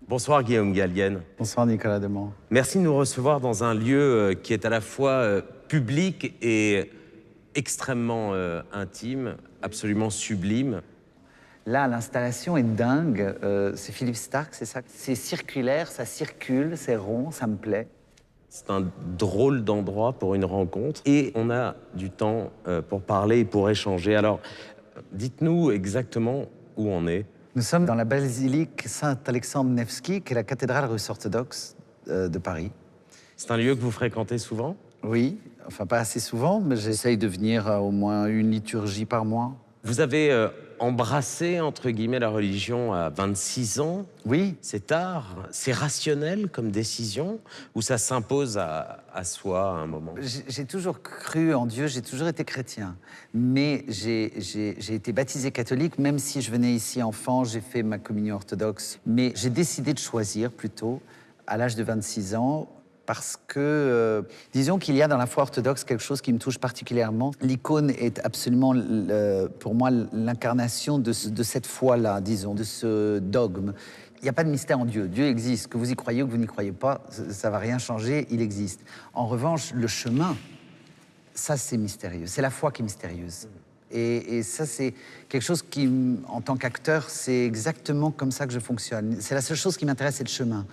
Bonsoir Guillaume Gallienne. Bonsoir Nicolas Demont. Merci de nous recevoir dans un lieu qui est à la fois public et extrêmement intime, absolument sublime. Là, l'installation est dingue. C'est Philippe Starck, c'est ça? C'est circulaire, ça circule, c'est rond, ça me plaît. C'est un drôle d'endroit pour une rencontre. Et on a du temps pour parler et pour échanger. Alors, dites-nous exactement où on est. Nous sommes dans la basilique Saint-Alexandre Nevski, qui est la cathédrale russe orthodoxe de Paris. C'est un lieu que vous fréquentez souvent? Oui, enfin pas assez souvent, mais j'essaye de venir au moins une liturgie par mois. Vous avez embrassé, entre guillemets, la religion à 26 ans. Oui. C'est tard, c'est rationnel comme décision ou ça s'impose à soi à un moment? J'ai toujours cru en Dieu, j'ai toujours été chrétien. Mais j'ai été baptisé catholique, même si je venais ici enfant, j'ai fait ma communion orthodoxe. Mais j'ai décidé de choisir plutôt, à l'âge de 26 ans, parce que, disons qu'il y a dans la foi orthodoxe quelque chose qui me touche particulièrement. L'icône est absolument, pour moi, l'incarnation de cette foi-là, disons, de ce dogme. Il n'y a pas de mystère en Dieu. Dieu existe. Que vous y croyez ou que vous n'y croyez pas, ça ne va rien changer, il existe. En revanche, le chemin, ça c'est mystérieux. C'est la foi qui est mystérieuse. Et ça, c'est quelque chose qui, en tant qu'acteur, c'est exactement comme ça que je fonctionne. C'est la seule chose qui m'intéresse, c'est le chemin.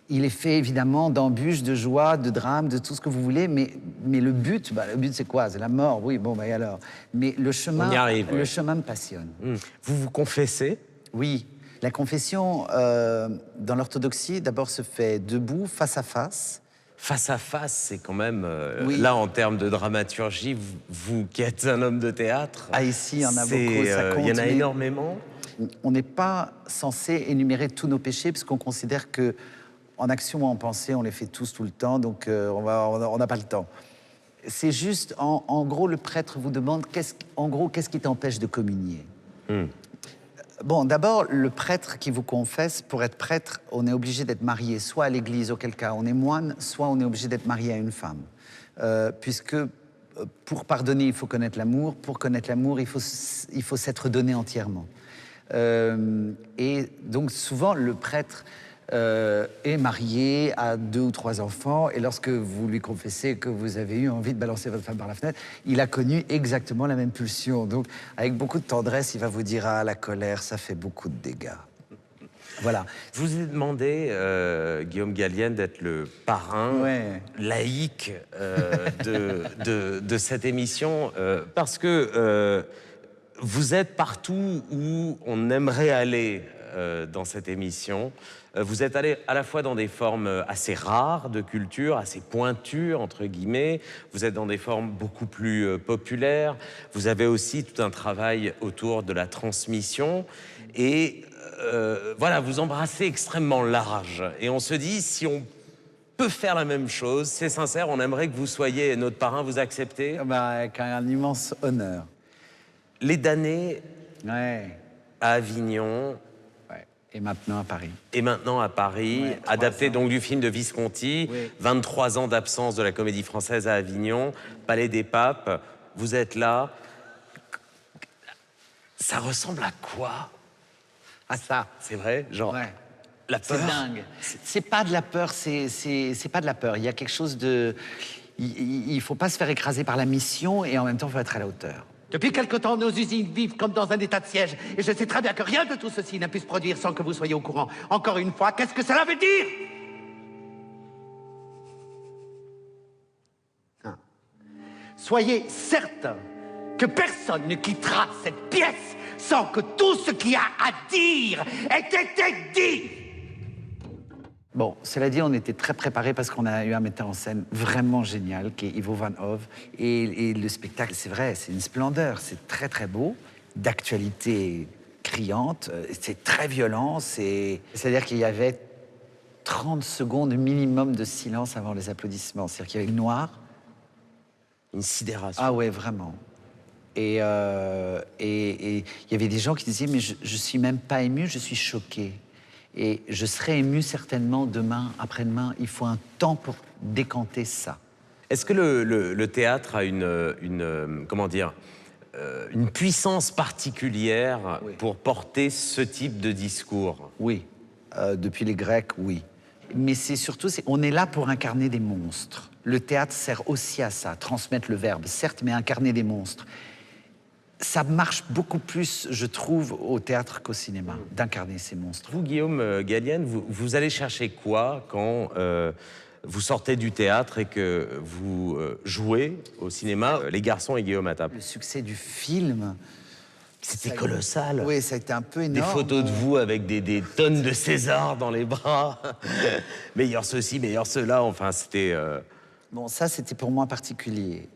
Il est fait évidemment d'embûches, de joie, de drame, de tout ce que vous voulez, mais le but c'est quoi? C'est la mort, oui, bon, et alors? Mais le chemin, On y arrive, le ouais. chemin me passionne. Vous vous confessez? Oui. La confession, dans l'orthodoxie, d'abord se fait debout, face à face. Face à face, c'est quand même... Oui. Là, en termes de dramaturgie, vous qui êtes un homme de théâtre... Ah, ici, il y en a beaucoup, ça compte. Il y en a mais énormément. On n'est pas censé énumérer tous nos péchés, parce qu'on considère que en action ou en pensée, on les fait tous tout le temps, donc on n'a pas le temps. C'est juste, en gros, le prêtre vous demande, qu'est-ce qui t'empêche de communier? Bon, d'abord, le prêtre qui vous confesse, pour être prêtre, on est obligé d'être marié, soit à l'église, auquel cas on est moine, soit on est obligé d'être marié à une femme. Puisque pour pardonner, il faut connaître l'amour. Pour connaître l'amour, il faut s'être donné entièrement. Et donc, souvent, le prêtre est marié, a 2 ou 3 enfants, et lorsque vous lui confessez que vous avez eu envie de balancer votre femme par la fenêtre, il a connu exactement la même pulsion. Donc, avec beaucoup de tendresse, il va vous dire « Ah, la colère, ça fait beaucoup de dégâts. » Voilà. Je vous ai demandé, Guillaume Gallienne, d'être le parrain laïque de cette émission, parce que vous êtes partout où on aimerait aller dans cette émission. Vous êtes allé à la fois dans des formes assez rares de culture, assez pointues, entre guillemets. Vous êtes dans des formes beaucoup plus populaires. Vous avez aussi tout un travail autour de la transmission. Et voilà, vous embrassez extrêmement large. Et on se dit, si on peut faire la même chose, c'est sincère, on aimerait que vous soyez notre parrain, vous acceptez? Avec un immense honneur. Les damnés à Avignon. Et maintenant à Paris. Et maintenant à Paris, adapté donc du film de Visconti, 23 ans d'absence de la Comédie Française à Avignon, Palais des Papes, vous êtes là. Ça ressemble à quoi? À ça. C'est vrai? Genre, la peur? C'est dingue. C'est pas de la peur, c'est pas de la peur. Il y a quelque chose de... Il faut pas se faire écraser par la mission et en même temps, il faut être à la hauteur. Depuis quelque temps, nos usines vivent comme dans un état de siège. Et je sais très bien que rien de tout ceci n'a pu se produire sans que vous soyez au courant. Encore une fois, qu'est-ce que cela veut dire? Soyez certain que personne ne quittera cette pièce sans que tout ce qu'il y a à dire ait été dit. Bon, cela dit, on était très préparés parce qu'on a eu un metteur en scène vraiment génial, qui est Ivo Van Hove. Et le spectacle, c'est vrai, c'est une splendeur, c'est très très beau, d'actualité criante, c'est très violent, c'est-à-dire qu'il y avait 30 secondes minimum de silence avant les applaudissements. C'est-à-dire qu'il y avait le noir. Une sidération. Ah ouais, vraiment. Et il y avait des gens qui disaient « mais je suis même pas ému, je suis choqué ». Et je serai ému certainement demain, après-demain. Il faut un temps pour décanter ça. Est-ce que le théâtre a comment dire, une puissance particulière pour porter ce type de discours? Oui. depuis les Grecs, oui. Mais c'est surtout, on est là pour incarner des monstres. Le théâtre sert aussi à ça, transmettre le verbe, certes, mais incarner des monstres. Ça marche beaucoup plus, je trouve, au théâtre qu'au cinéma, d'incarner ces monstres. Vous, Guillaume Gallienne, vous allez chercher quoi quand vous sortez du théâtre et que vous jouez au cinéma Les Garçons et Guillaume à table? Le succès du film... C'était colossal. Oui, ça a été un peu énorme. Des photos de vous avec des tonnes de César dans les bras. Meilleur ceci, meilleur cela, enfin, c'était... Bon, ça, c'était pour moi particulier.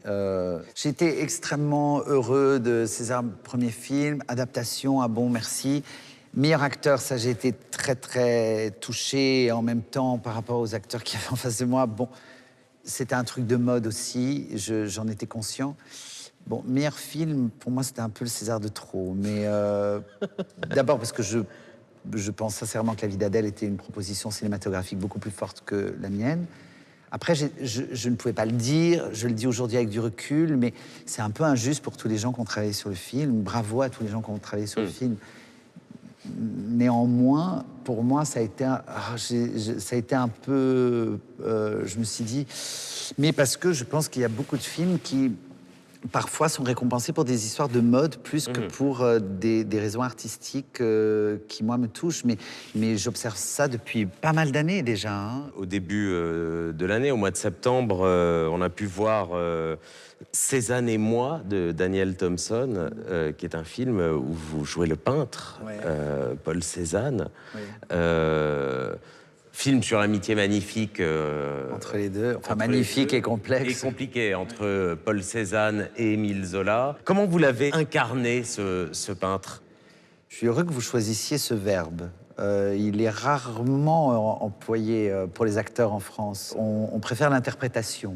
J'étais extrêmement heureux de César, premier film, adaptation, ah bon, merci. Meilleur acteur, ça, j'ai été très, très touché. Et en même temps, par rapport aux acteurs qui avaient en face de moi, bon, c'était un truc de mode aussi, j'en étais conscient. Bon, meilleur film, pour moi, c'était un peu le César de trop. Mais d'abord parce que je pense sincèrement que La vie d'Adèle était une proposition cinématographique beaucoup plus forte que la mienne. Après, je ne pouvais pas le dire, je le dis aujourd'hui avec du recul, mais c'est un peu injuste pour tous les gens qui ont travaillé sur le film. Bravo à tous les gens qui ont travaillé sur le film. Néanmoins, pour moi, ça a été un peu... je me suis dit... Mais parce que je pense qu'il y a beaucoup de films qui... parfois sont récompensés pour des histoires de mode plus que pour des raisons artistiques qui, moi, me touchent. Mais j'observe ça depuis pas mal d'années déjà. Hein. Au début de l'année, au mois de septembre, on a pu voir Cézanne et moi de Daniel Thompson, qui est un film où vous jouez le peintre, Ouais. Paul Cézanne. Oui. Film sur l'amitié magnifique. Entre les deux, enfin magnifique et complexe. Et compliqué, entre Paul Cézanne et Émile Zola. Comment vous l'avez incarné, ce peintre? Je suis heureux que vous choisissiez ce verbe. Il est rarement employé pour les acteurs en France. On préfère l'interprétation.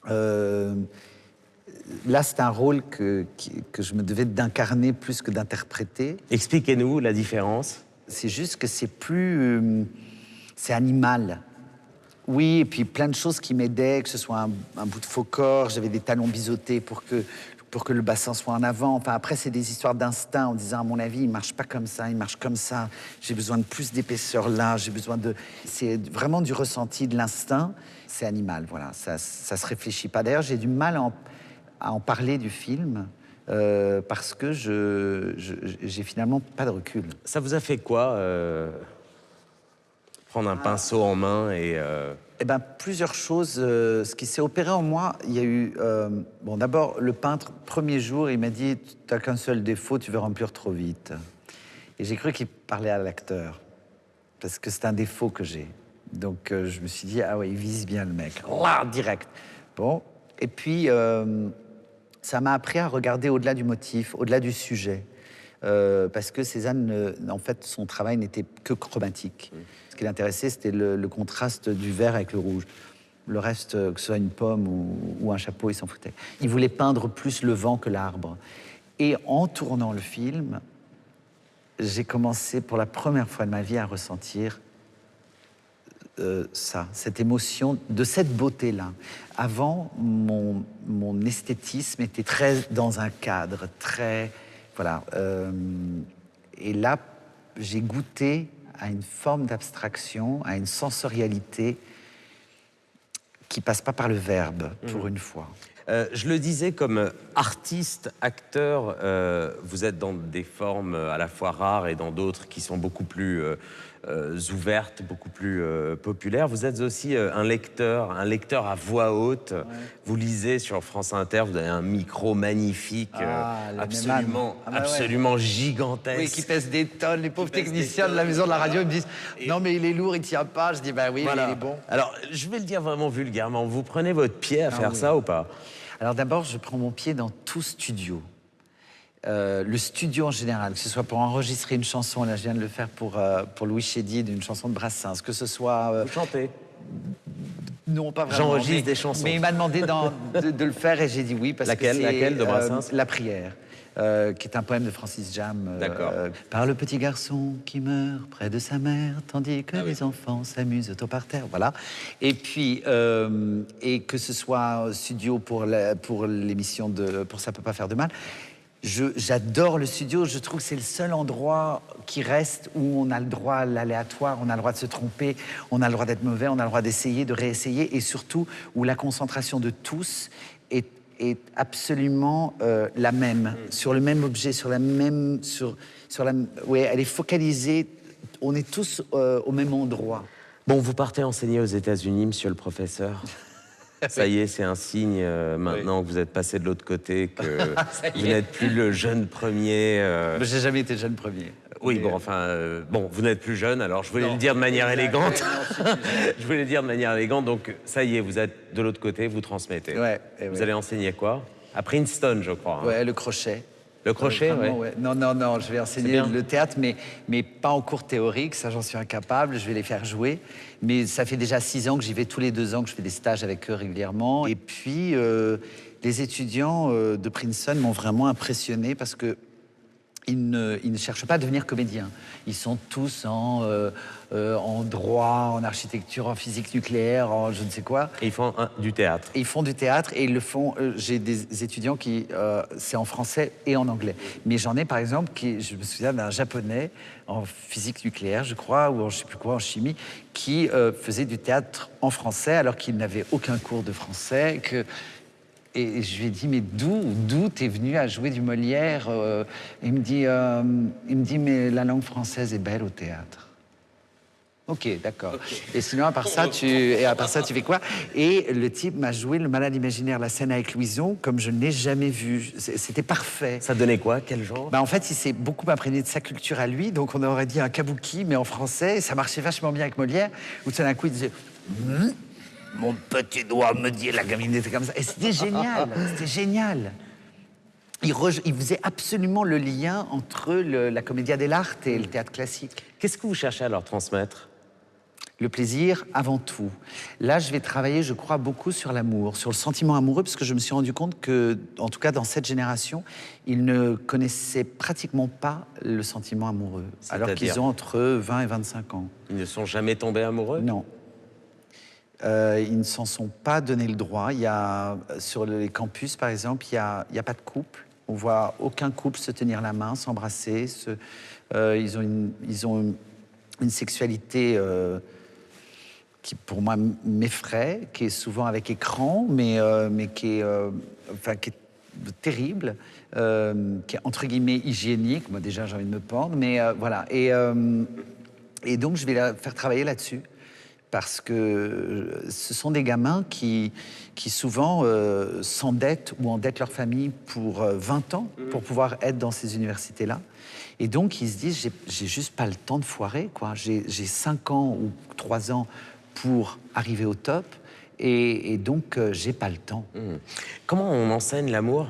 Là, c'est un rôle que je me devais d'incarner plus que d'interpréter. Expliquez-nous la différence. C'est juste que c'est plus... c'est animal. Oui, et puis plein de choses qui m'aidaient, que ce soit un bout de faux corps, j'avais des talons biseautés pour que le bassin soit en avant. Enfin, après, c'est des histoires d'instinct en disant, à mon avis, il marche pas comme ça, il marche comme ça. J'ai besoin de plus d'épaisseur là, j'ai besoin de... C'est vraiment du ressenti, de l'instinct. C'est animal, voilà, ça se réfléchit pas. D'ailleurs, j'ai du mal à en parler du film parce que j'ai finalement pas de recul. Ça vous a fait quoi prendre un pinceau en main et... Eh ben, plusieurs choses. Ce qui s'est opéré en moi, il y a eu... bon, d'abord, le peintre, premier jour, il m'a dit « T'as qu'un seul défaut, tu veux remplir trop vite. » Et j'ai cru qu'il parlait à l'acteur, parce que c'est un défaut que j'ai. Donc, je me suis dit « Ah ouais, il vise bien le mec. » Là, direct. Bon, et puis, ça m'a appris à regarder au-delà du motif, au-delà du sujet. Parce que Cézanne, en fait, son travail n'était que chromatique. Ce qui l'intéressait, c'était le contraste du vert avec le rouge. Le reste, que ce soit une pomme ou un chapeau, il s'en foutait. Il voulait peindre plus le vent que l'arbre. Et en tournant le film, j'ai commencé pour la première fois de ma vie à ressentir cette émotion de cette beauté-là. Avant, mon esthétisme était très dans un cadre, très... Voilà. Et là, j'ai goûté à une forme d'abstraction, à une sensorialité qui passe pas par le verbe, pour une fois. Je le disais, comme artiste, acteur, vous êtes dans des formes à la fois rares et dans d'autres qui sont beaucoup plus ouvertes, beaucoup plus populaires. Vous êtes aussi un lecteur à voix haute. Ouais. Vous lisez sur France Inter, vous avez un micro magnifique, absolument gigantesque. Oui, qui pèse des tonnes. Les pauvres techniciens de la maison de la radio, ils me disent « Non, mais il est lourd, il tient pas. » Je dis « Bah oui, voilà. Mais il est bon. » Alors, je vais le dire vraiment vulgairement. Vous prenez votre pied à faire ça ou pas? Alors d'abord, je prends mon pied dans tout studio. Le studio en général, que ce soit pour enregistrer une chanson, là je viens de le faire pour Louis Chédid, une chanson de Brassens, que ce soit... Vous chantez? Non, pas vraiment. J'enregistre des chansons. Mais il m'a demandé de le faire et j'ai dit oui. Parce laquelle de Brassens? La prière, qui est un poème de Francis Jam. D'accord. Par le petit garçon qui meurt près de sa mère, tandis que les enfants s'amusent au parterre. Voilà. Et puis, et que ce soit studio pour l'émission de Pour ça peut pas faire de mal. J'adore le studio, je trouve que c'est le seul endroit qui reste où on a le droit à l'aléatoire, on a le droit de se tromper, on a le droit d'être mauvais, on a le droit d'essayer, de réessayer, et surtout où la concentration de tous est absolument la même, sur le même objet, sur la même... ouais, elle est focalisée, on est tous au même endroit. Bon, vous partez enseigner aux États-Unis, monsieur le professeur. Ça y est, c'est un signe maintenant que vous êtes passé de l'autre côté, que vous n'êtes plus le jeune premier. J'ai jamais été jeune premier. Oui, bon, enfin, bon, vous n'êtes plus jeune, alors je voulais le dire de manière élégante. Je voulais le dire de manière élégante, donc ça y est, vous êtes de l'autre côté, vous transmettez. Ouais, vous allez enseigner quoi? À Princeton, je crois. Hein. Ouais, le crochet. Le crochet, ouais. Non, je vais enseigner le théâtre, mais pas en cours théorique, ça j'en suis incapable, je vais les faire jouer. Mais ça fait déjà 6 ans que j'y vais, tous les 2 ans que je fais des stages avec eux régulièrement. Et puis, les étudiants de Princeton m'ont vraiment impressionné parce que ils ne cherchent pas à devenir comédiens. Ils sont tous en droit, en architecture, en physique nucléaire, en je ne sais quoi. Et ils font du théâtre. Et ils font du théâtre et ils le font. J'ai des étudiants qui, c'est en français et en anglais. Mais j'en ai par exemple je me souviens d'un japonais en physique nucléaire, je crois, ou en je sais plus quoi, en chimie, qui faisait du théâtre en français alors qu'il n'avait aucun cours de français. Et je lui ai dit, mais d'où t'es venu à jouer du Molière? Il me dit, mais la langue française est belle au théâtre. Ok, d'accord. Okay. Et sinon, à part ça, tu fais quoi? Et le type m'a joué Le Malade imaginaire, la scène avec Louison, comme je ne l'ai jamais vu. C'était parfait. Ça donnait quoi? Quel genre? En fait, il s'est beaucoup imprégné de sa culture à lui, donc on aurait dit un kabuki, mais en français. Et ça marchait vachement bien avec Molière, où tout d'un coup, il disait... Mon petit doigt me dit, la gamine était comme ça. Et c'était génial, c'était génial. Il faisait absolument le lien entre la commedia dell'arte et le théâtre classique. Qu'est-ce que vous cherchez à leur transmettre? Le plaisir avant tout. Là, je vais travailler, je crois, beaucoup sur l'amour, sur le sentiment amoureux, parce que je me suis rendu compte que, en tout cas dans cette génération, ils ne connaissaient pratiquement pas le sentiment amoureux, alors qu'ils ont entre 20 et 25 ans. Ils ne sont jamais tombés amoureux? Non. Ils ne s'en sont pas donné le droit. Sur les campus, par exemple, il n'y a pas de couple. On voit aucun couple se tenir la main, s'embrasser. Ils ont une sexualité qui, pour moi, m'effraie, qui est souvent avec écran, mais qui est terrible, qui est entre guillemets hygiénique. Moi, déjà, j'ai envie de me pendre, mais voilà. Et donc, je vais la faire travailler là-dessus. Parce que ce sont des gamins qui souvent s'endettent ou endettent leur famille pour 20 ans pour pouvoir être dans ces universités-là. Et donc, ils se disent, j'ai juste pas le temps de foirer, quoi. J'ai 5 ans ou 3 ans pour arriver au top. Et donc, j'ai pas le temps. Comment on enseigne l'amour?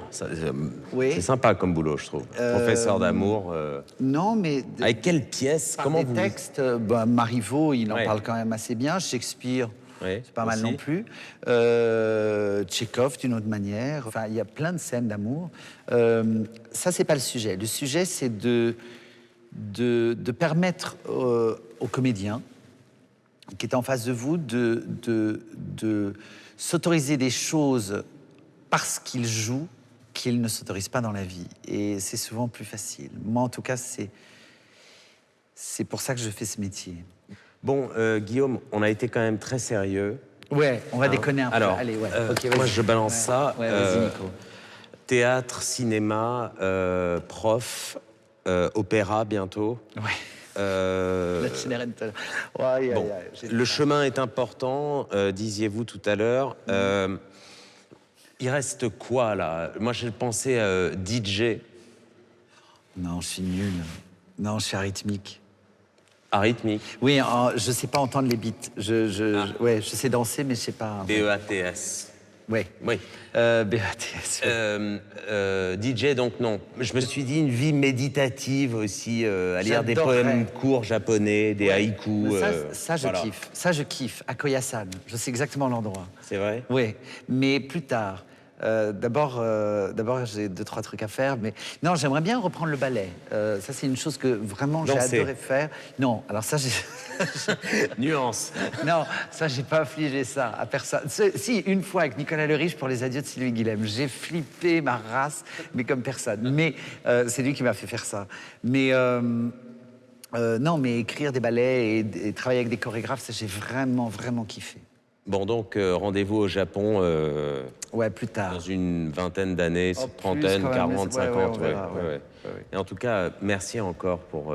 Oui. C'est sympa comme boulot, je trouve. Professeur d'amour. Non, mais... Avec quelle pièce? Comment des textes, Marivaux, il en parle quand même assez bien. Shakespeare, c'est pas mal non plus. Tchekhov, d'une autre manière. Enfin, il y a plein de scènes d'amour. Ça, c'est pas le sujet. Le sujet, c'est de permettre aux comédiens qui est en face de vous de s'autoriser des choses parce qu'ils jouent qu'ils ne s'autorisent pas dans la vie. Et c'est souvent plus facile. Moi, en tout cas, c'est pour ça que je fais ce métier. Bon, Guillaume, on a été quand même très sérieux. Ouais, on va déconner un peu. Alors, allez, ouais. Okay, moi, je balance ça. Ouais, vas-y, Nico. Théâtre, cinéma, prof, opéra bientôt. Ouais. Le chemin est important, disiez-vous tout à l'heure. Il reste quoi, là? Moi, j'ai pensé DJ. Non, je suis nul. Non, je suis arythmique. Arythmique? Oui, je sais pas entendre les beats. Ouais, je sais danser, mais je sais pas... B-E-A-T-S. Ouais. Oui. B-E-A-T-S. DJ, donc non. Je me suis dit une vie méditative aussi, à lire des poèmes courts japonais, des haïkus. Ça, je kiffe. Ça, je kiffe. À Koyasan. Je sais exactement l'endroit. C'est vrai? Oui. Mais plus tard, D'abord, j'ai 2-3 trucs à faire, mais non, j'aimerais bien reprendre le ballet. Ça, c'est une chose que vraiment j'ai Danser. adoré faire. Non, alors ça, j'ai... Nuance. Non, ça, j'ai pas affligé ça à personne. Si, une fois avec Nicolas Le Riche pour les adieux de Sylvie Guilhem, j'ai flippé ma race, mais comme personne. Mais c'est lui qui m'a fait faire ça. Mais non, mais écrire des ballets et travailler avec des chorégraphes, ça, j'ai vraiment, vraiment kiffé. Bon, donc, rendez-vous au Japon Ouais, plus tard. dans une vingtaine d'années, Oh, trentaine, plus, quand même, 40, mais c'est- 50. on verra, ouais. Et en tout cas, merci encore pour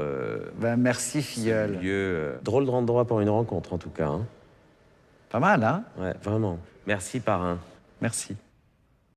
Ben, merci, ce filleule. lieu. Drôle d'endroit pour une rencontre, en tout cas. Hein. Pas mal, hein? Ouais, vraiment. Merci, parrain. Merci.